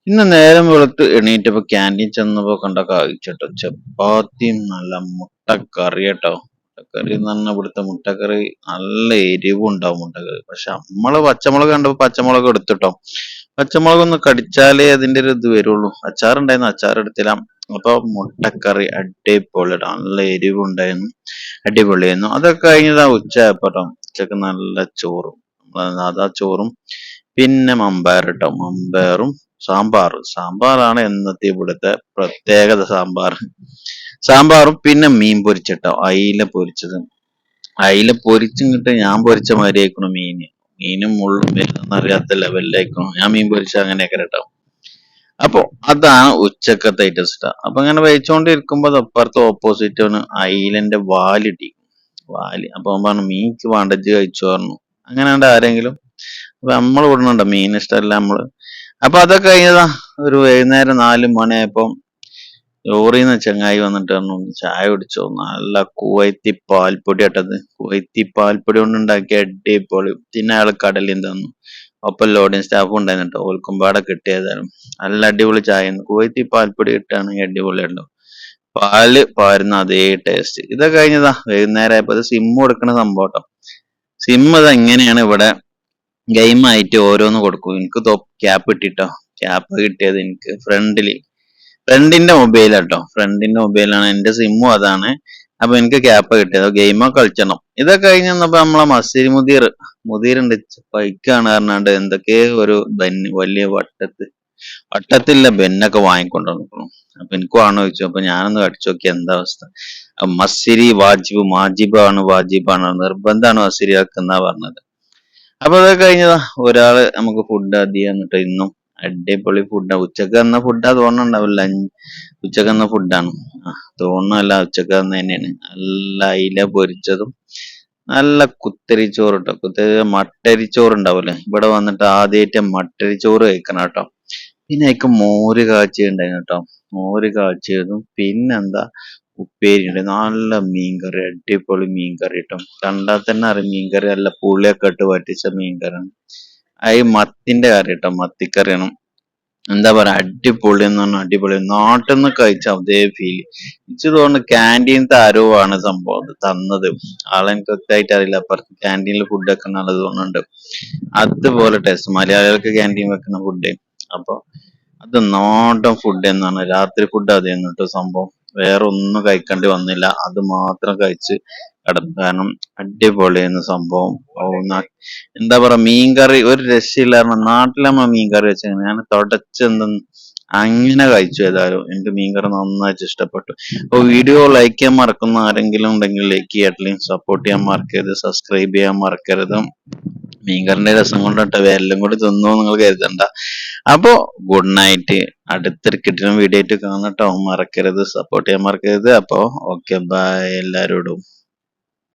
ഇന്ന് നേരം വെളുത്ത് എണീറ്റപ്പോ ക്യാൻറ്റീൻ ചെന്നപ്പോ കണ്ട കാഴ്ചട്ടോ, ചപ്പാത്തിയും നല്ല മുട്ടക്കറി കേട്ടോ. മുട്ടക്കറി എന്ന് പറഞ്ഞാൽ ഇവിടുത്തെ മുട്ടക്കറി നല്ല എരിവും ഉണ്ടാവും മുട്ടക്കറി. പക്ഷെ നമ്മള് പച്ചമുളക് കണ്ടപ്പോ പച്ചമുളക് എടുത്തിട്ടോ. പച്ചമുളക് ഒന്ന് കടിച്ചാലേ അതിന്റെ ഒരു ഇത് വരുള്ളൂ. അച്ചാറുണ്ടായിരുന്നു, അച്ചാർ എടുത്തില്ല. അപ്പൊ മുട്ടക്കറി അടിപൊളി, നല്ല എരിവുണ്ടായിരുന്നു, അടിപൊളിയായിരുന്നു. അതൊക്കെ കഴിഞ്ഞതാ ഉച്ചയായപ്പോട്ടോ. ഉച്ചക്ക് നല്ല ചോറും, സാധാ ചോറും, പിന്നെ മമ്പയർ കേട്ടോ, മമ്പയറും സാമ്പാറാണ് എന്നത്തെ ഇവിടുത്തെ പ്രത്യേകത. സാമ്പാറും പിന്നെ മീൻ പൊരിച്ചിട്ടോ, അയില പൊരിച്ചത്. അയില പൊരിച്ചിങ്ങിട്ട് ഞാൻ പൊരിച്ച മാതിരി ആയിക്കണു മീനും മുള്ളും വരുന്നറിയാത്ത ലെവലിലായിക്കണു. ഞാൻ മീൻ പൊരിച്ച അങ്ങനെയൊക്കെ കേട്ടോ. അപ്പൊ അതാണ് ഉച്ചക്കത്തെ ഐറ്റംസ്. അപ്പൊ ഇങ്ങനെ കഴിച്ചോണ്ടിരിക്കുമ്പോ അപ്പുറത്ത് ഓപ്പോസിറ്റ് അയിലന്റെ വാല്. അപ്പൊ അവൻ പറഞ്ഞു മീൻക്ക് വേണ്ടത് കഴിച്ചു പറഞ്ഞു. അങ്ങനെ ആരെങ്കിലും അപ്പൊ നമ്മൾ വിടുന്നുണ്ടോ മീൻ ഇഷ്ടമല്ല നമ്മള്. അപ്പൊ അതൊക്കെ കഴിഞ്ഞതാ ഒരു വൈകുന്നേരം 4 മണിയായപ്പോ ലോറിന്ന് ചങ്ങായി വന്നിട്ട് പറഞ്ഞു ചായ കുടിച്ചോ. നല്ല കുവൈത്തി പാൽപ്പൊടി ഇട്ടത്, കുവൈത്തി പാൽപ്പൊടി കൊണ്ട് ഉണ്ടാക്കിയ അടിപൊളി. പിന്നെ അയാൾ കടലിൽ തന്നു. ഒപ്പം ലോഡിങ് സ്റ്റാഫും ഉണ്ടായിരുന്നു കേട്ടോ. ഓൽക്കുമ്പാടെ കിട്ടിയതായിരുന്നു. നല്ല അടിപൊളി ചായ. കുവൈത്തി പാൽപ്പൊടി കിട്ടുകയാണെങ്കിൽ അടിപൊളിയുണ്ടോ. പാല് പാരുന്ന അതേ ടേസ്റ്റ്. ഇതൊക്കെ കഴിഞ്ഞതാ വൈകുന്നേരം ആയപ്പോ സിം കൊടുക്കണ സംഭവം കേട്ടോ. സിം അത് എങ്ങനെയാണ് ഇവിടെ ഗെയിം ആയിട്ട് ഓരോന്ന് കൊടുക്കും. എനിക്ക് ക്യാപ്പ് കിട്ടിട്ടോ. ക്യാപ്പ് കിട്ടിയത് എനിക്ക് ഫ്രണ്ടിന്റെ മൊബൈലാട്ടോ. ഫ്രണ്ടിന്റെ മൊബൈലാണ്, എന്റെ സിമ്മും അതാണ്. അപ്പൊ എനിക്ക് ക്യാപ്പ് കിട്ടിയത്. ഗെയിമൊക്കെ കളിച്ചണം. ഇതൊക്കെ കഴിഞ്ഞ് വന്നപ്പോ നമ്മളെ മസീർ മുദീറുണ്ട് ബൈക്കാണ് പറഞ്ഞാണ്ട് എന്തൊക്കെയോ ഒരു വലിയ വട്ടത്തില്ല ബെന്നൊക്കെ വാങ്ങിക്കൊണ്ടുവന്നു. അപ്പൊ എനിക്ക് വേണോ ചോദിച്ചു. അപ്പൊ ഞാനൊന്ന് കടിച്ചു നോക്കി എന്താ അവസ്ഥ. മസ്സിരി വാജിബാണ് നിർബന്ധമാണ് മസ്സിരിയാക്ക് എന്നാ പറഞ്ഞത്. അപ്പൊ അതൊക്കെ കഴിഞ്ഞതാ ഒരാള് നമുക്ക് ഫുഡ് അധികം എന്നിട്ട് ഇന്നും അടിപൊളി ഫുഡാ. ഉച്ചക്ക് തന്ന ഫുഡാ തോന്നുന്നുണ്ടാവില്ല. ഉച്ചക്ക് തന്ന ഫുഡാണ് തോന്നുന്നല്ല, ഉച്ചക്ക് തന്ന തന്നെയാണ്. നല്ല അയില പൊരിച്ചതും നല്ല കുത്തരിച്ചോറ് കേട്ടോ. മട്ടരിച്ചോറ് ഉണ്ടാവൂലേ. ഇവിടെ വന്നിട്ട് ആദ്യമായിട്ട് മട്ടരിച്ചോറ് കഴിക്കണം കേട്ടോ. പിന്നെ അതിക്ക് മോര് കാച്ചിയുണ്ടായിരുന്നു കേട്ടോ. മോര് കാച്ചിയതും പിന്നെന്താ ഉപ്പേരി ഉണ്ട്, നല്ല മീൻകറി, അടിപൊളി മീൻകറി കേട്ടോ. കണ്ടാൽ തന്നെ അറിയാം മീൻകറി നല്ല പുളിയൊക്കെ ഇട്ട് വറ്റിച്ച മീൻകറിയാണ്. അത് മത്തിന്റെ കറി കേട്ടോ, മത്തിക്കറിയാണ്. എന്താ പറയാ അടിപൊളി എന്ന് പറഞ്ഞാൽ അടിപൊളി. നാട്ടിൽ നിന്ന് കഴിച്ച അതേ ഫീൽ. എനിക്ക് തോന്നുന്നു ക്യാൻറ്റീനത്തെ ആരോ സംഭവം തന്നത്. ആളെനിക്ക് വ്യക്തമായിട്ട് അറിയില്ല. അപ്പുറത്ത് ക്യാൻറ്റീനിൽ ഫുഡ് വെക്കുന്ന ആളത് തോന്നുന്നുണ്ട്. അതുപോലെ ടേസ്റ്റ് മലയാളികൾക്ക് ക്യാൻറ്റീൻ വെക്കുന്ന ഫുഡ്. അപ്പൊ അത് നാടൻ ഫുഡ് എന്നാണ്. രാത്രി ഫുഡ് അതായിരുന്നു കേട്ടോ സംഭവം. വേറെ ഒന്നും കഴിക്കേണ്ടി വന്നില്ല, അത് മാത്രം കഴിച്ച് കിടന്നു. കാരണം അടിപൊളിയായിരുന്നു സംഭവം. എന്താ പറയാ മീൻകറി ഒരു രക്ഷയില്ല. നാട്ടിലമ്മ മീൻകറി വെച്ചാൽ ഞാൻ തുടച്ചെന്തെന്ന് അങ്ങനെ കഴിച്ചു. ഏതായാലും എനിക്ക് മീൻകറി നന്നായിട്ട് ഇഷ്ടപ്പെട്ടു. അപ്പൊ വീഡിയോ ലൈക്ക് ചെയ്യാൻ മറക്കുന്ന ആരെങ്കിലും ഉണ്ടെങ്കിൽ ലൈക്ക് ചെയ്യാൻ, സപ്പോർട്ട് ചെയ്യാൻ മറക്കരുത്, സബ്സ്ക്രൈബ് ചെയ്യാൻ മറക്കരുത്. മീൻകറിന്റെ രസം കൊണ്ടിട്ട് എല്ലാം കൂടി തിന്നു നിങ്ങൾ കരുതണ്ട. അപ്പോ ഗുഡ് നൈറ്റ്. അടുത്തൊരു കിട്ടുന്ന വീഡിയോ ആയിട്ട് കാണട്ടോ. മറക്കരുത്, സപ്പോർട്ട് ചെയ്യാൻ മറക്കരുത്. അപ്പോ ഓക്കെ ബൈ എല്ലാരോടും.